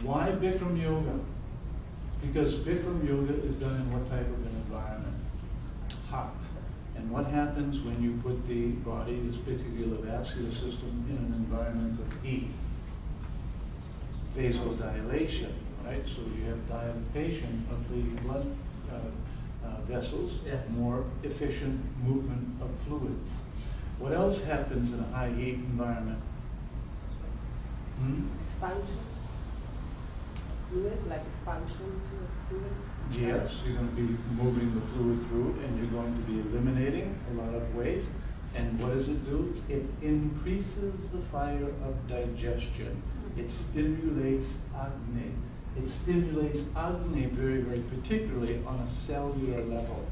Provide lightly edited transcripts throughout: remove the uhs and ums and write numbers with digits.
Why Bikram Yoga? Because Bikram Yoga is done in what type of an environment? Hot. And what happens when you put the body, this particular vascular system, in an environment of heat? Vasodilation, right? So you have dilatation of the blood vessels and more efficient movement of fluids. What else happens in a high heat environment? Expansion. Fluids, like expansion to fluids? Yes, you're going to be moving the fluid through and you're going to be eliminating a lot of waste. And what does it do? It increases the fire of digestion. It stimulates Agni. It stimulates Agni very, very particularly on a cellular level.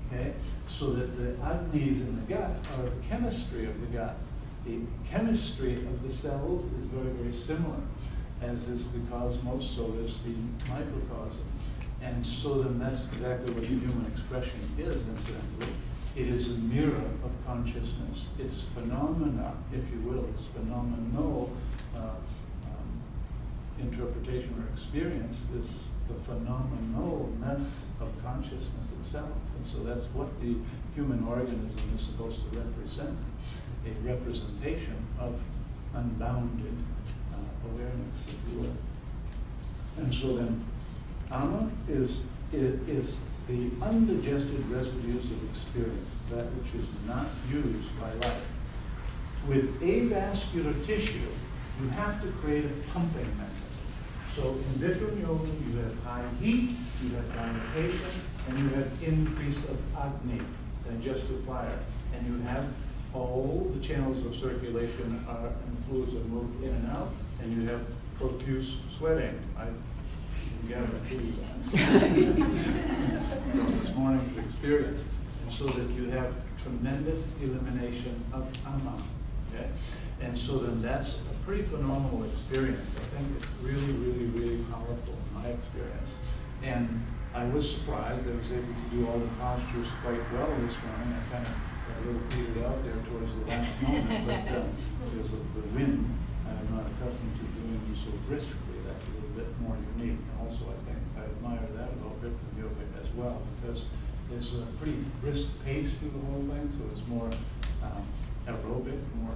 Okay? So that the Agnis in the gut are the chemistry of the gut. The chemistry of the cells is very, very similar, as is the cosmos, so is the microcosm. And so then that's exactly what the human expression is, incidentally. It is a mirror of consciousness. It's phenomena, if you will, it's phenomenal interpretation or experience is the phenomenalness of consciousness itself. And so that's what the human organism is supposed to represent, a representation of unbounded awareness, if you will. And so then, ama is the undigested residues of experience, that which is not used by life. With avascular tissue, you have to create a pumping mechanism. So in Bikram Yoga, you have high heat, you have dilatation, and you have increase of Agni, digestive fire, and you have all the channels of circulation are, and the fluids are moved in and out, and you have profuse sweating. I guarantee that. From this morning's experience. And so that you have tremendous elimination of ama. Okay? And so then that's a pretty phenomenal experience. I think it's really, really, really powerful in my experience. And I was surprised I was able to do all the postures quite well this morning. I kind of got a little petered out there towards the last moment, but because of the wind, I'm not accustomed to doing them so briskly. That's a little bit more unique. And also, I think I admire that about Bikram Yoga as well, because there's a pretty brisk pace to the whole thing, so it's more aerobic, more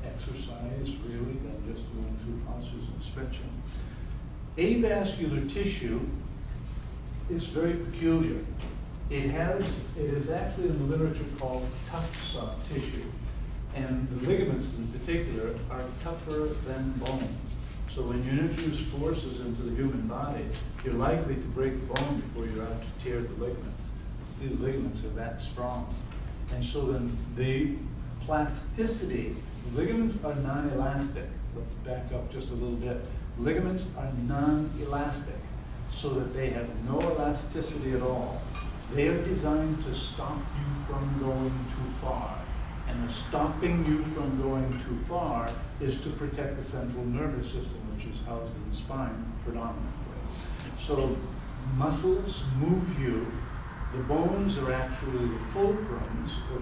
exercise really than just doing through postures and stretching. Avascular tissue is very peculiar. It is actually in the literature called tough soft tissue. And the ligaments in particular are tougher than bone. So when you introduce forces into the human body, you're likely to break the bone before you're out to tear the ligaments. The ligaments are that strong. And so then the plasticity, ligaments are non-elastic. Let's back up just a little bit. Ligaments are non-elastic, so that they have no elasticity at all. They are designed to stop you from going too far. And the stopping you from going too far is to protect the central nervous system, which is housed in the spine predominantly. So muscles move you. The bones are actually the fulcrums, or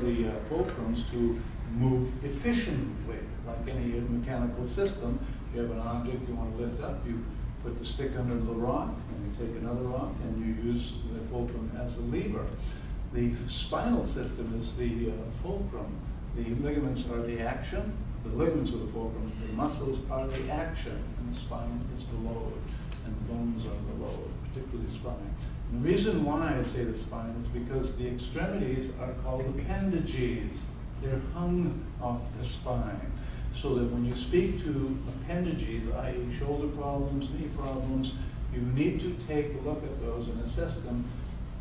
the fulcrums to move efficiently. Like any mechanical system, you have an object you want to lift up, you put the stick under the rock, and you take another rock, and you use the fulcrum as a lever. The spinal system is the fulcrum. The ligaments are the action, the ligaments are the fulcrum, the muscles are the action, and the spine is the load, and the bones are the load, particularly the spine. And the reason why I say the spine is because the extremities are called appendages. They're hung off the spine. So that when you speak to appendages, i.e. shoulder problems, knee problems, you need to take a look at those and assess them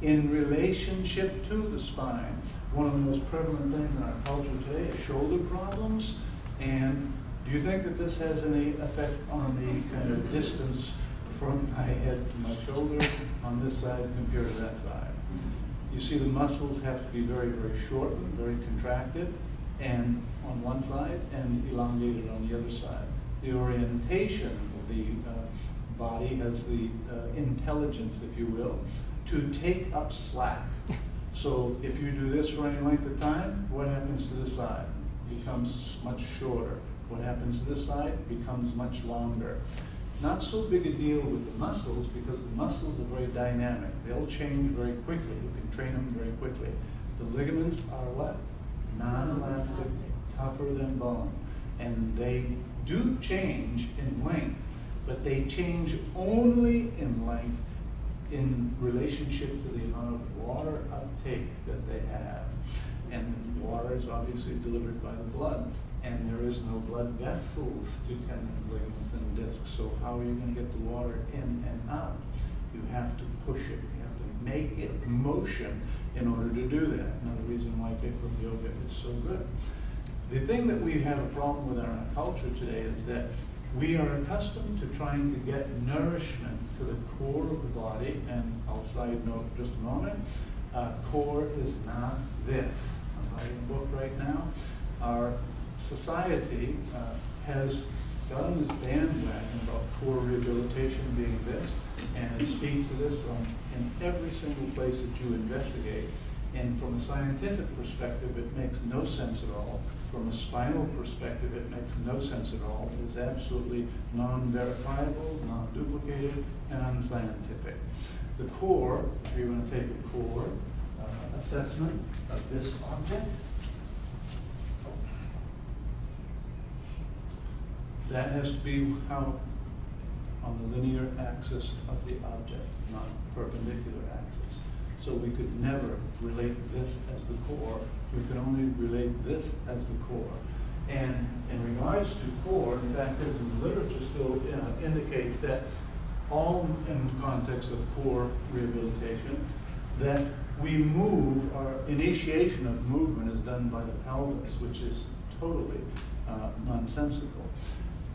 in relationship to the spine. One of the most prevalent things in our culture today is shoulder problems. And do you think that this has any effect on the kind of distance from my head to my shoulder on this side compared to that side? You see the muscles have to be very, very shortened, very contracted, and on one side and elongated on the other side. The orientation of the body has the intelligence, if you will, to take up slack. So if you do this for any length of time, what happens to the side? It becomes much shorter. What happens to this side becomes much longer. Not so big a deal with the muscles because the muscles are very dynamic. They'll change very quickly. You can train them very quickly. The ligaments are what? Non-elastic, tougher than bone. And they do change in length, but they change only in length in relationship to the amount of water uptake that they have. And water is obviously delivered by the blood. And there is no blood vessels to tendons, ligaments, and discs. So how are you going to get the water in and out? You have to push it. You have to make it motion in order to do that. Another reason why Bikram Yoga is so good. The thing that we have a problem with in our culture today is that we are accustomed to trying to get nourishment to the core of the body. And I'll side note just a moment. Core is not this. I'm writing a book right now. Our society has got on this bandwagon about core rehabilitation being this, and it speaks to this in every single place that you investigate. And from a scientific perspective, it makes no sense at all. From a spinal perspective, it makes no sense at all. It is absolutely non-verifiable, non-duplicated, and unscientific. The core, if you're going to take a core assessment of this object, that has to be how on the linear axis of the object, not perpendicular axis. So we could never relate this as the core. We could only relate this as the core. And in regards to core, in fact, as in the literature still indicates that all in the context of core rehabilitation, that we move, our initiation of movement is done by the pelvis, which is totally nonsensical.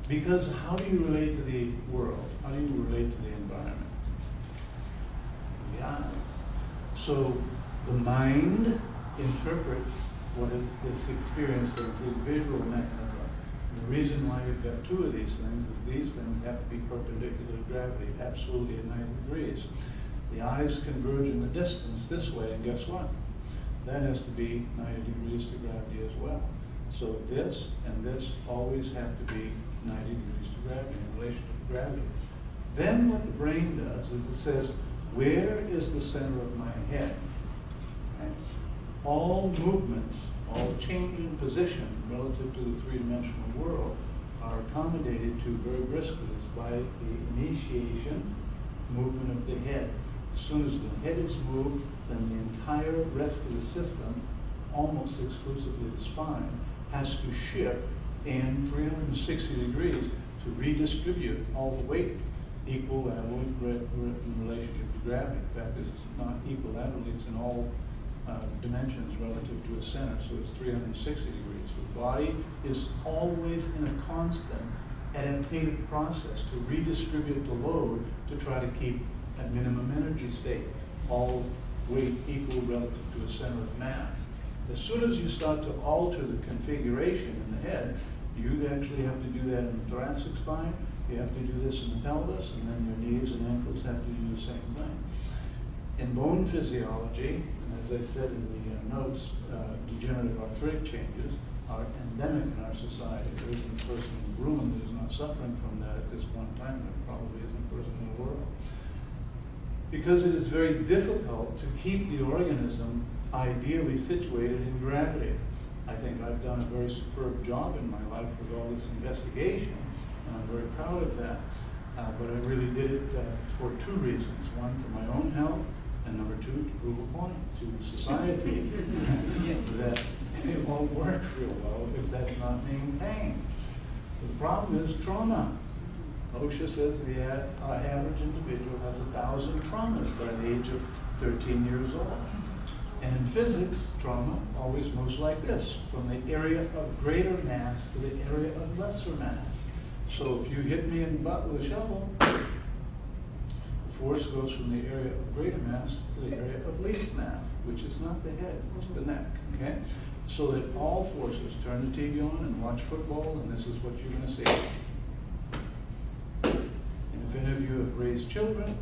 Because how do you relate to the world? How do you relate to the environment? The eyes. So the mind interprets what it is experiencing through the visual mechanism. And the reason why we've got two of these things is these things have to be perpendicular to gravity, absolutely at 90 degrees. The eyes converge in the distance this way, and guess what? That has to be 90 degrees to gravity as well. So this and this always have to be 90 degrees to gravity, in relation to gravity. Then what the brain does is it says, where is the center of my head? Right? All movements, all change in position relative to the three-dimensional world are accommodated to very briskly by the initiation movement of the head. As soon as the head is moved, then the entire rest of the system, almost exclusively the spine, has to shift in 360 degrees to redistribute all the weight equilaterally in relationship to gravity. In fact, it's not equilaterally, it's in all dimensions relative to a center, so it's 360 degrees. The body is always in a constant adaptative process to redistribute the load to try to keep at minimum energy state, all weight equal relative to a center of mass. As soon as you start to alter the configuration in the head, you actually have to do that in the thoracic spine, you have to do this in the pelvis, and then your knees and ankles have to do the same thing. In bone physiology, and as I said in the notes, degenerative arthritic changes are endemic in our society. There isn't a person in the room that is not suffering from that at this point in time. There probably isn't a person in the world. Because it is very difficult to keep the organism ideally situated in gravity. I think I've done a very superb job in my life with all this investigation, and I'm very proud of that. But I really did it for two reasons. One, for my own health, and number two, to prove a point to society that it won't work real well if that's not maintained. The problem is trauma. OSHA says the average individual has 1,000 traumas by the age of 13 years old. And in physics, trauma always moves like this, from the area of greater mass to the area of lesser mass. So if you hit me in the butt with a shovel, the force goes from the area of greater mass to the area of least mass, which is not the head, it's the neck, okay? So that all forces, turn the TV on and watch football, and this is what you're gonna see. And if any of you have raised children,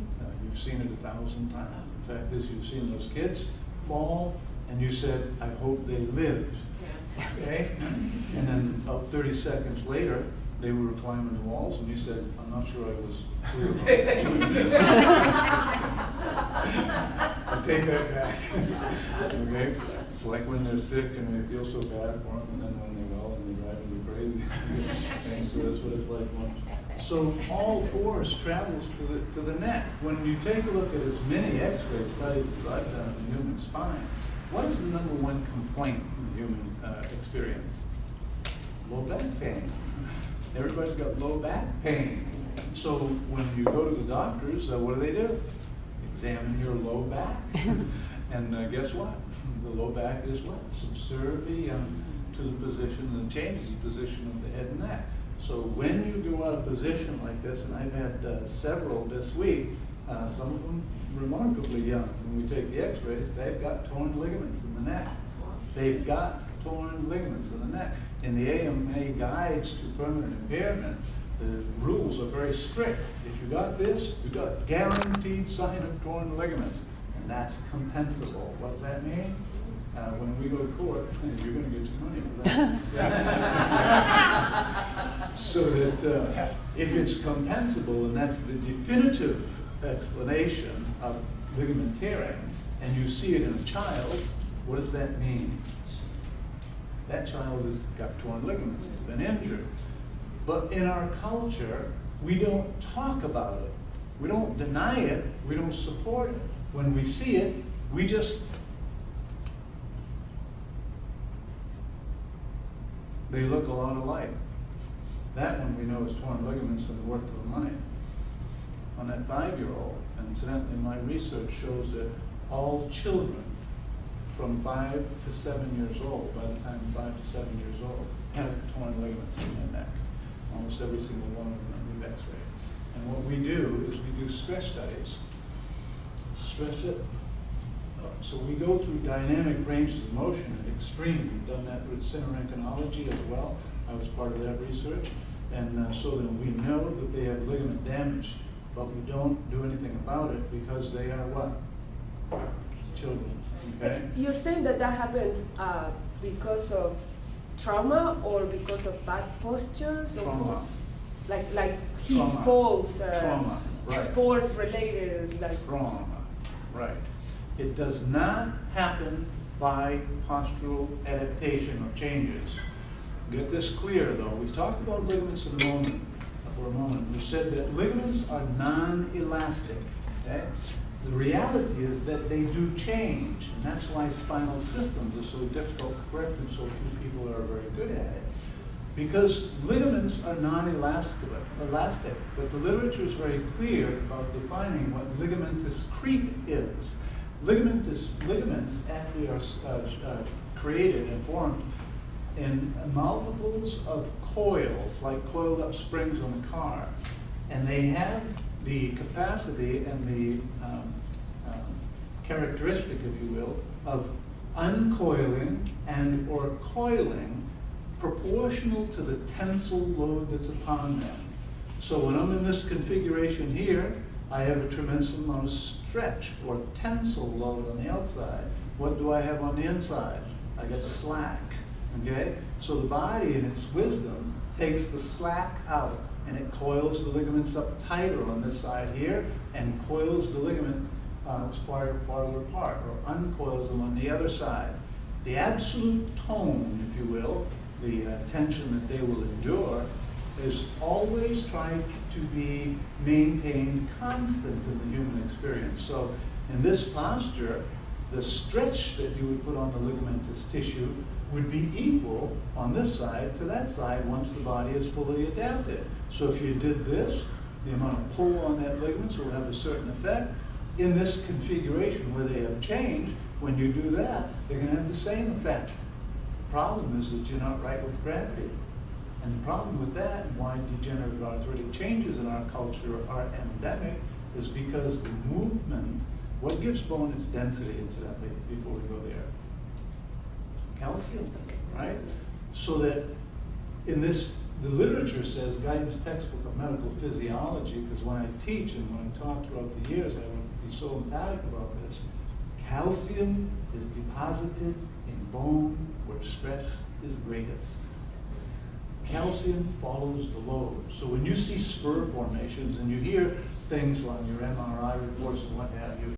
you've seen it 1,000 times. In fact, as you've seen those kids fall, and you said, I hope they lived. Okay? And then about 30 seconds later, they were climbing the walls, and you said, I'm not sure I was clear about it. I take that back. Okay? It's like when they're sick and they feel so bad for them, and then when they're well and they're driving you crazy. And so that's what it's like. So all force travels to the neck. When you take a look at as many X-ray studies as I've done in the human spine, what is the number one complaint in the human experience? Low back pain. Everybody's got low back pain. So when you go to the doctors, what do? Examine your low back. And guess what? The low back is what? Subservient to the position, and changes the position of the head and neck. So when you go out of position like this, and I've had several this week, some of them remarkably young. When we take the X-rays, they've got torn ligaments in the neck. They've got torn ligaments in the neck. In the AMA guides to permanent impairment, the rules are very strict. If you got this, you got guaranteed sign of torn ligaments, and that's compensable. What does that mean? When we go to court, you're going to get your money for that. So that if it's compensable, and that's the definitive explanation of ligament tearing, and you see it in a child, what does that mean? That child has got torn ligaments, has been injured. But in our culture, we don't talk about it. We don't deny it. We don't support it. When we see it, we just they look a lot alike. That one we know is torn ligaments and worth of the money. On that 5-year-old, and incidentally, my research shows that all children from 5 to 7 years old, by the time 5 to 7 years old, have torn ligaments in their neck. Almost every single one of them that we've X-rayed. And what we do is we do stress studies. Stress it. So we go through dynamic ranges of motion at extreme. We've done that with synerectinology as well. I was part of that research. And so that we know that they have ligament damage, but we don't do anything about it because they are what? Children. Okay? You're saying that that happens because of trauma or because of bad postures? Trauma. Like heat Trauma. falls, Trauma. Right. sports related, like Trauma. Right. It does not happen by postural adaptation or changes. Get this clear though. We talked about ligaments for a moment. We said that ligaments are non-elastic. Okay? The reality is that they do change, and that's why spinal systems are so difficult to correct and so few people are very good at it. Because ligaments are non-elastic, but the literature is very clear about defining what ligamentous creep is. Ligaments actually are created and formed in multiples of coils, like coiled up springs on a car. And they have the capacity and the characteristic, if you will, of uncoiling and or coiling proportional to the tensile load that's upon them. So when I'm in this configuration here, I have a tremendous amount of stretch or tensile load on the outside. What do I have on the inside? I get slack, okay? So the body in its wisdom takes the slack out and it coils the ligaments up tighter on this side here and coils the ligament farther apart or uncoils them on the other side. The absolute tone, if you will, the tension that they will endure is always trying to be maintained constant in the human experience. So in this posture, the stretch that you would put on the ligamentous tissue would be equal on this side to that side once the body is fully adapted. So if you did this, the amount of pull on that ligament will have a certain effect. In this configuration where they have changed, when you do that, they're going to have the same effect. The problem is that you're not right with gravity. And the problem with that, and why degenerative arthritic changes in our culture are endemic, is because the movement, what gives bone its density, incidentally, before we go there? Calcium, right? So that in this, the literature says, guidance textbook of medical physiology, because when I teach and when I talk throughout the years, I will be so emphatic about this. Calcium is deposited in bone where stress is greatest. Calcium follows the load. So when you see spur formations and you hear things on your MRI reports and what have you,